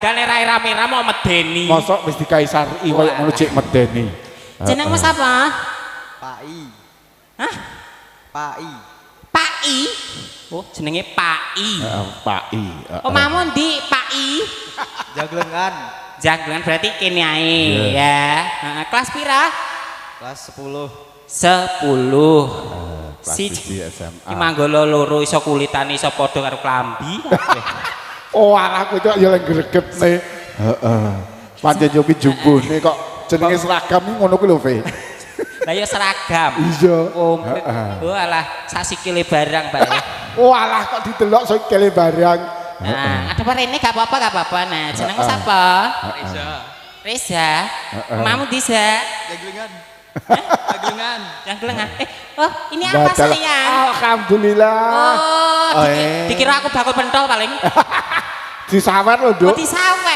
Gale rai rame-rame mau medeni. Mosok wis dikaisari koyo ngono cek medeni. Jenengmu sapa? Pai. Hah? Pai. Pai. Oh, jenenge Pai. Pai. Omahmu ndi, Pai? Jaglengan. Jaglengan berarti kene ae ya. Heeh, kelas pira? Kelas 10. 10. Siji SMA. Iki manggolo loro iso kulitane iso padha karo klambi. Oh, anakku itu ya lagi gregetne. Heeh. Pancen yo ki jumbune kok jenenge seragam iki ngono kuwi lho, Fe. Lah ya seragam. Iya. Oh, oh alah sak sikile barang, Mbak. Oh, alah kok didelok sikile barang. Nah, ada apa Rene gak apa-apa. Nah, jenengmu sapa? Reza. Reza. Mamu di Za? Jaglengan. Jaglengan. Jaglengan. Oh, ini apa sayang? Alhamdulillah. Oh, dikira aku bakul pentol paling. Disawer lho, Oh, Nduk. disawer.